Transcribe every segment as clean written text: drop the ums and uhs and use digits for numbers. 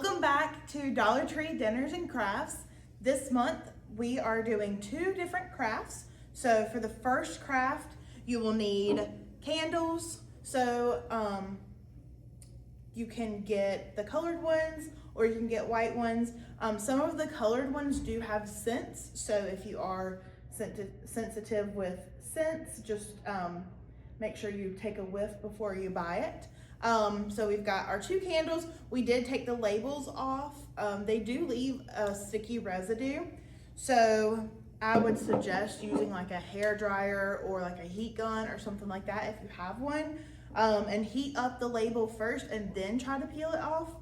Welcome back to Dollar Tree Dinners and Crafts. This month we are doing 2 different crafts. So for the first craft, you will need candles. So you can get the colored ones or you can get white ones. Some of the colored ones do have scents. So if you are sensitive with scents, just make sure you take a whiff before you buy it. So we've got our 2 candles. We did take the labels off. They do leave a sticky residue. So I would suggest using like a hair dryer or like a heat gun or something like that if you have one, and heat up the label first and then try to peel it off.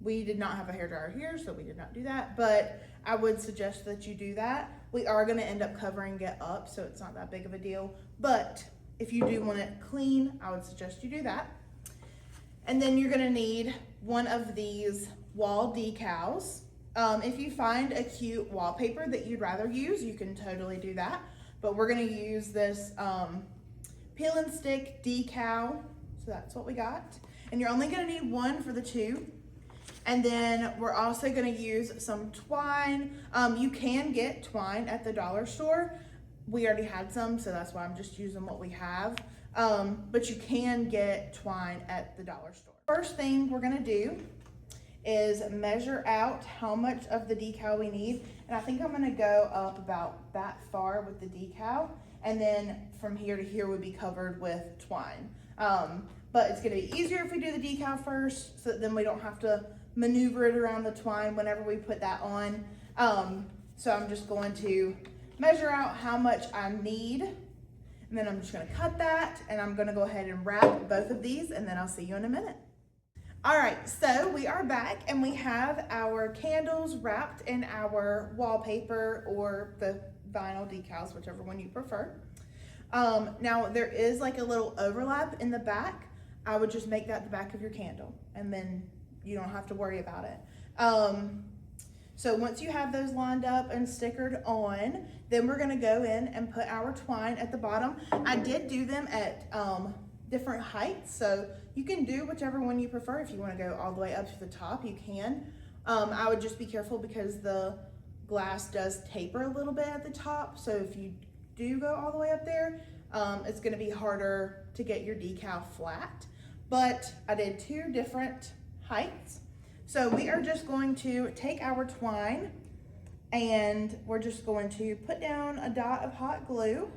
We did not have a hair dryer here, so we did not do that, but I would suggest that you do that. We are gonna end up covering it up, so it's not that big of a deal. But if you do want it clean, I would suggest you do that. And then you're gonna need one of these wall decals. If you find a cute wallpaper that you'd rather use, you can totally do that. But we're gonna use this peel and stick decal. So that's what we got. And you're only gonna need 1 for the 2. And then we're also gonna use some twine. You can get twine at the dollar store. We already had some, so that's why I'm just using what we have. But you can get twine at the dollar store. First thing we're gonna do is measure out how much of the decal we need. And I think I'm gonna go up about that far with the decal. And then from here to here would be covered with twine. But it's gonna be easier if we do the decal first, so that then we don't have to maneuver it around the twine whenever we put that on. So I'm just going to measure out how much I need. And then I'm just gonna cut that, and I'm gonna go ahead and wrap both of these, and then I'll see you in a minute. All right, so we are back, and we have our candles wrapped in our wallpaper or the vinyl decals, whichever one you prefer. Now there is like a little overlap in the back. I would just make that the back of your candle, and then you don't have to worry about it. So once you have those lined up and stickered on, then we're gonna go in and put our twine at the bottom. I did do them at different heights, so you can do whichever one you prefer. If you wanna go all the way up to the top, you can. I would just be careful because the glass does taper a little bit at the top, so if you do go all the way up there, it's gonna be harder to get your decal flat. But I did 2 different heights. So we are just going to take our twine and we're just going to put down a dot of hot glue.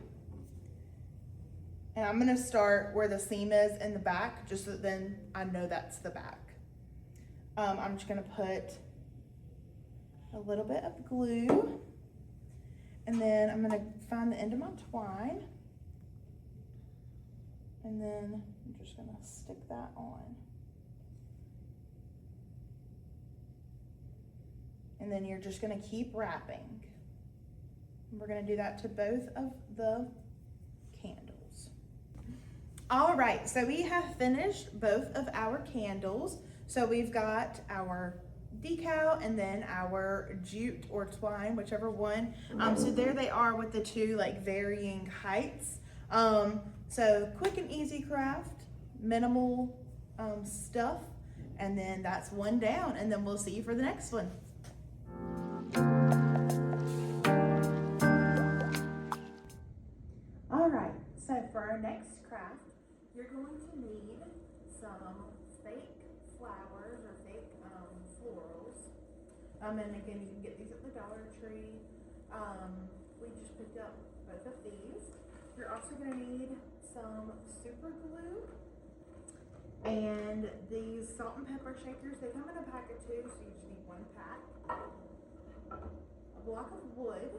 And I'm gonna start where the seam is in the back, just so that then I know that's the back. I'm just gonna put a little bit of glue, and then I'm gonna find the end of my twine, and then I'm just gonna stick that on. And then you're just gonna keep wrapping. And we're gonna do that to both of the candles. All right, so we have finished both of our candles. So we've got our decal and then our jute or twine, whichever one. So there they are with the 2 like varying heights. So quick and easy craft, minimal stuff. And then that's one down, and then we'll see you for the next one. All right, so for our next craft, you're going to need some fake flowers or fake florals. And again, you can get these at the Dollar Tree. We just picked up both of these. You're also going to need some super glue and these salt and pepper shakers. They come in a pack of 2, so you just need 1 pack. A block of wood.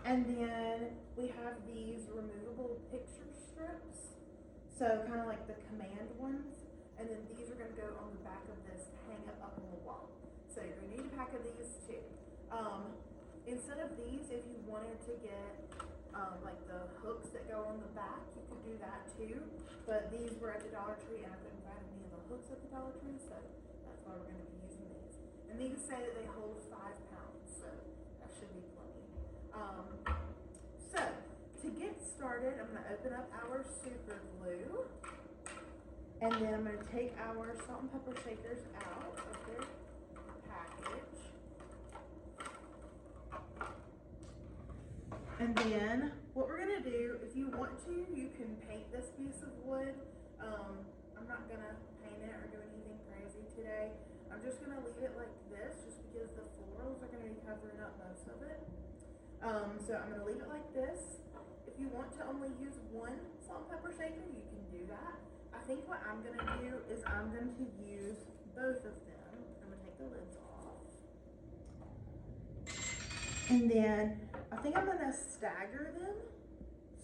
And then we have these removable picture strips. So kind of like the command ones. And then these are gonna go on the back of this to hang it up on the wall. So you're gonna need a pack of these too. Instead of these, if you wanted to get like the hooks that go on the back, you could do that too. But these were at the Dollar Tree, and I couldn't find any of the hooks at the Dollar Tree, so that's why we're gonna be using these. And these say that they hold 5 pounds, so that should be plenty. So to get started, I'm gonna open up our super glue. And then I'm gonna take our salt and pepper shakers out of their package. And then what we're gonna do, if you want to, you can paint this piece of wood. I'm not gonna paint it or do anything crazy today. I'm just gonna leave it like this just because the florals are gonna be covering up most of it. So I'm gonna leave it like this. If you want to only use one salt and pepper shaker, you can do that. I think what I'm gonna do is I'm going to use both of them. I'm gonna take the lids off. And then I think I'm gonna stagger them.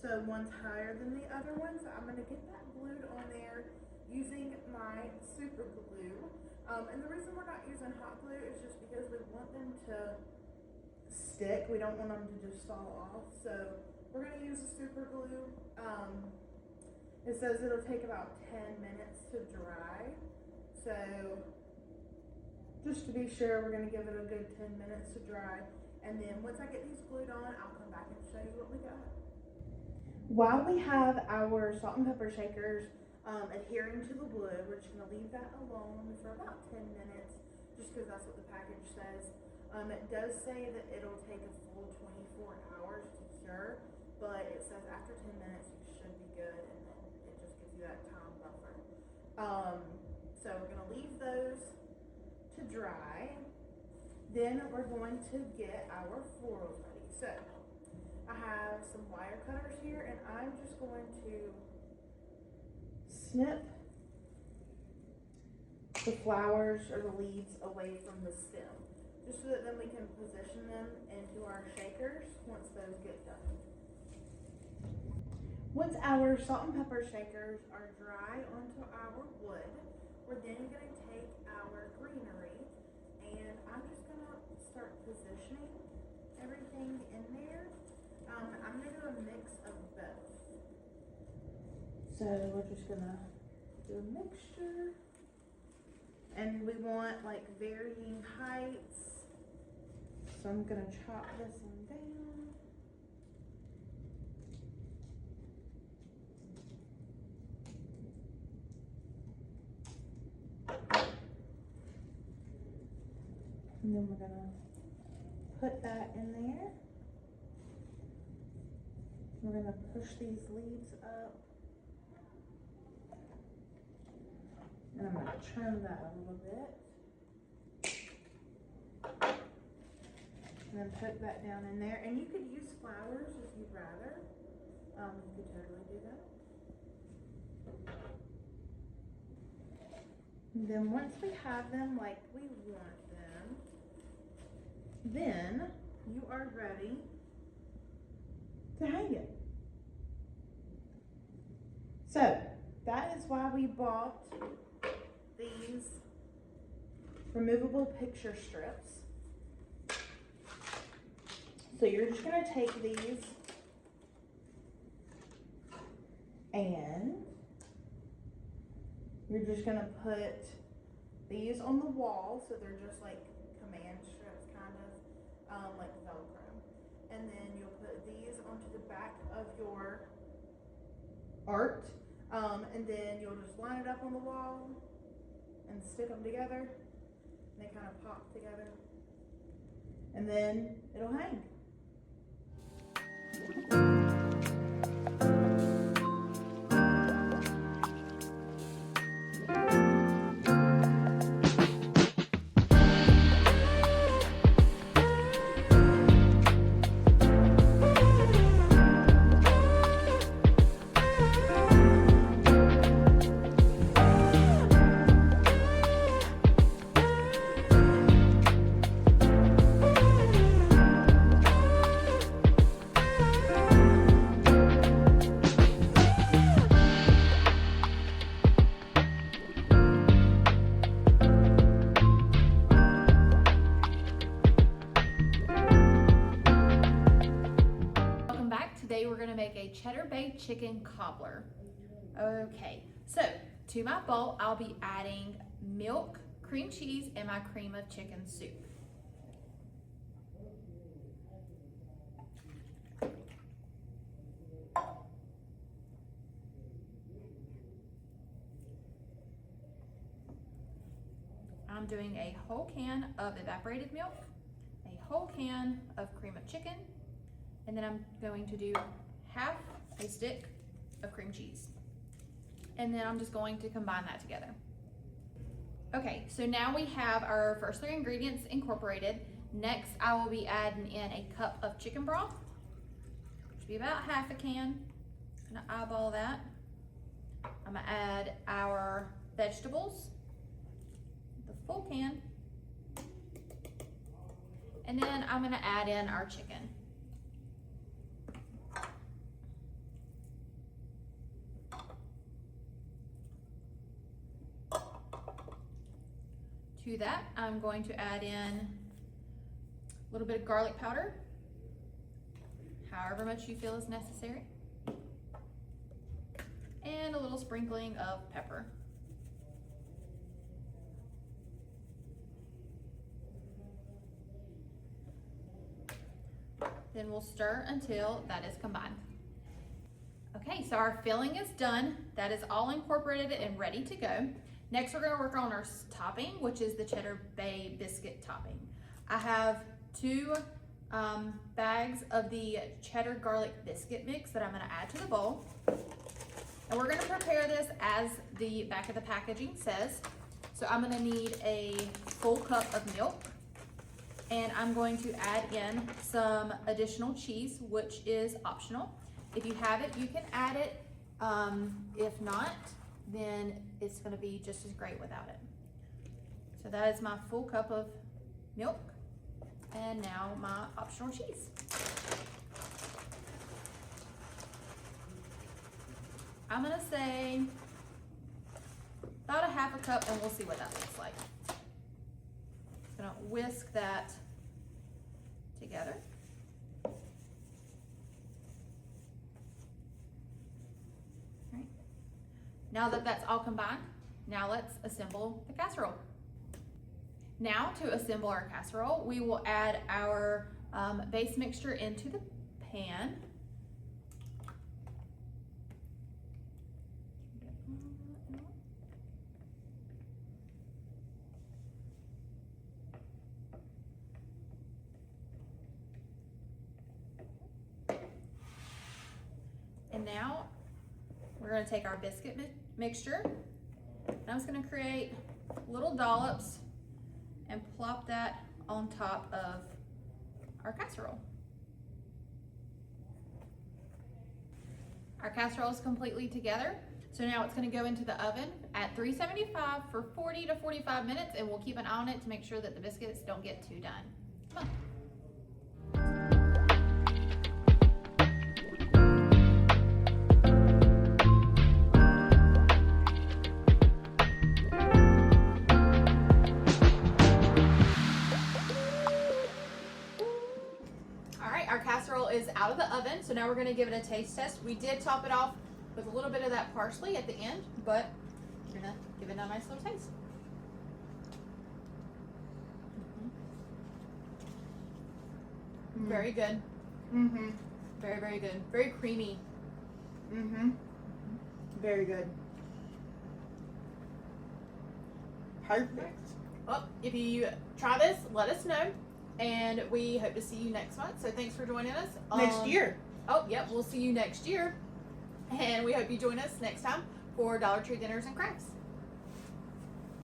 So one's higher than the other one. So I'm gonna get that glued on there using my super glue. And the reason we're not using hot glue is just because we want them to stick. We don't want them to just fall off. So we're gonna use the super glue. It says it'll take about 10 minutes to dry. So just to be sure, we're gonna give it a good 10 minutes to dry. And then once I get these glued on, I'll come back and show you what we got. While we have our salt and pepper shakers adhering to the glue, we're just gonna leave that alone for about 10 minutes, just because that's what the package says. It does say that it'll take a full 24 hours to cure, but it says after 10 minutes you should be good, and then it just gives you that time buffer. So we're gonna leave those to dry. Then we're going to get our florals ready. So I have some wire cutters here, and I'm just going to snip the flowers or the leaves away from the stem, just so that then we can position them into our shakers once those get done. Once our salt and pepper shakers are dry onto our wood, we're then going to take our greenery, and I'm just going to start positioning everything in there. I'm going to do a mix of both. So we're just going to do a mixture, and we want like varying heights. So I'm going to chop this one down. And then we're gonna put that in there. We're gonna push these leaves up. And I'm gonna trim that a little bit. And then put that down in there. And you could use flowers if you'd rather. You could totally do that. And then once we have them like we want them, then you are ready to hang it. So that is why we bought these removable picture strips. So you're just going to take these and you're just going to put these on the wall, so they're just like command strips, kind of like Velcro. And then you'll put these onto the back of your art, and then you'll just line it up on the wall and stick them together. And they kind of pop together, and then it'll hang. Today we're going to make a cheddar baked chicken cobbler. Okay, so to my bowl I'll be adding milk, cream cheese, and my cream of chicken soup. I'm doing a whole can of evaporated milk, a whole can of cream of chicken, and then I'm going to do half a stick of cream cheese. And then I'm just going to combine that together. Okay, so now we have our first 3 ingredients incorporated. Next, I will be adding in a cup of chicken broth, which will be about half a can. I'm gonna eyeball that. I'm gonna add our vegetables, the full can, and then I'm gonna add in our chicken. To that, I'm going to add in a little bit of garlic powder, however much you feel is necessary, and a little sprinkling of pepper. Then we'll stir until that is combined. Okay, so our filling is done. That is all incorporated and ready to go. Next, we're gonna work on our topping, which is the cheddar bay biscuit topping. I have 2 bags of the cheddar garlic biscuit mix that I'm gonna add to the bowl. And we're gonna prepare this as the back of the packaging says. So I'm gonna need a full cup of milk, and I'm going to add in some additional cheese, which is optional. If you have it, you can add it. If not, then it's gonna be just as great without it. So that is my full cup of milk, and now my optional cheese. I'm gonna say about a half a cup, and we'll see what that looks like. Just gonna whisk that together. Now that that's all combined, now let's assemble the casserole. Now to assemble our casserole, we will add our base mixture into the pan. And now we're going to take our biscuit mixture, and I'm just going to create little dollops and plop that on top of our casserole. Our casserole is completely together, so now it's going to go into the oven at 375 for 40 to 45 minutes, and we'll keep an eye on it to make sure that the biscuits don't get too done. Come on. Is out of the oven, so now we're going to give it a taste test. We did top it off with a little bit of that parsley at the end, but we're going to give it a nice little taste. Very good. Very, very good. Very creamy. Very good. Perfect. Well, if you try this, let us know. And we hope to see you next month. So thanks for joining us. Next year. Oh, yep. We'll see you next year. And we hope you join us next time for Dollar Tree Dinners and Crafts.